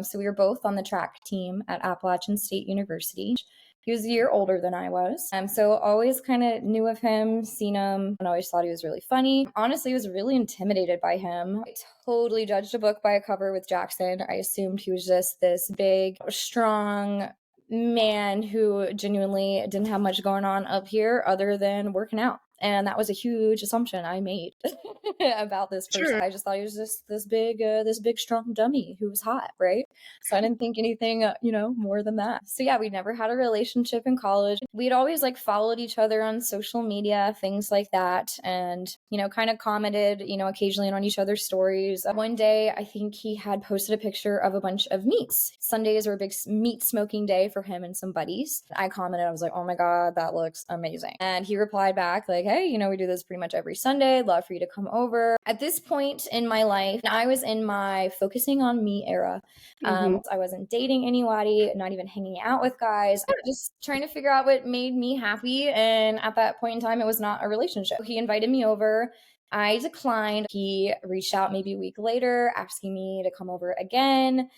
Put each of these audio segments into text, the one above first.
So we were both on the track team at Appalachian State University. He was a year older than I was. So always kind of knew of him, seen him, and always thought he was really funny. Honestly, was really intimidated by him. I totally judged a book by a cover with Jackson. I assumed he was just this big, strong man who genuinely didn't have much going on up here other than working out. And that was a huge assumption I made about this person. Sure. I just thought he was just this big, strong dummy who was hot, right? So I didn't think anything, more than that. So yeah, we never had a relationship in college. We'd always like followed each other on social media, things like that. And, kind of commented, occasionally on each other's stories. One day, I think he had posted a picture of a bunch of meats. Sundays are a big meat smoking day for him and some buddies. I commented, I was like, oh my God, that looks amazing. And he replied back like, hey, we do this pretty much every Sunday. I'd love for you to come over. At this point in my life, I was in my focusing on me era. I wasn't dating anybody, not even hanging out with guys, just trying to figure out what made me happy. And at that point in time, it was not a relationship. He invited me over. I declined. He reached out maybe a week later, asking me to come over again.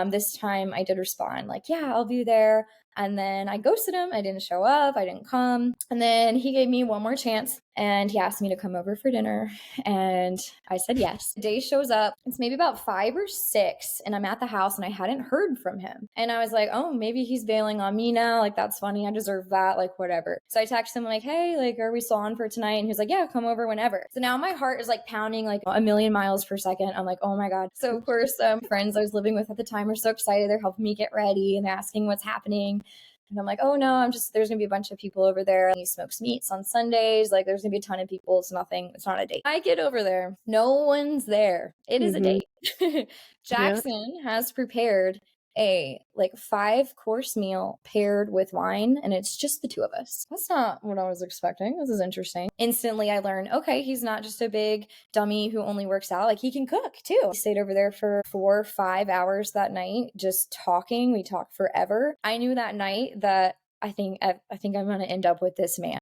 This time I did respond like, yeah, I'll be there. And then I ghosted him. I didn't show up. I didn't come. And then he gave me one more chance and he asked me to come over for dinner. And I said yes. The day shows up. It's maybe about 5 or 6. And I'm at the house and I hadn't heard from him. And I was like, oh, maybe he's bailing on me now. Like, that's funny. I deserve that. Like, whatever. So I texted him like, hey, like, are we still on for tonight? And he was like, yeah, come over whenever. So now my heart is like pounding like a million miles per second. I'm like, oh my God. So of course, friends I was living with at the time are so excited. They're helping me get ready and they're asking what's happening. And I'm like, oh no, there's going to be a bunch of people over there. He smokes meats on Sundays. Like there's going to be a ton of people. It's not a date. I get over there. No one's there. It is a date. Jackson has prepared a 5-course meal paired with wine, and it's just the two of us. That's not what I was expecting. This is interesting. Instantly I learned, okay, he's not just a big dummy who only works out. Like he can cook too. We stayed over there for 4 or 5 hours that night, just talking. We talked forever. I knew that night that I think I'm going to end up with this man.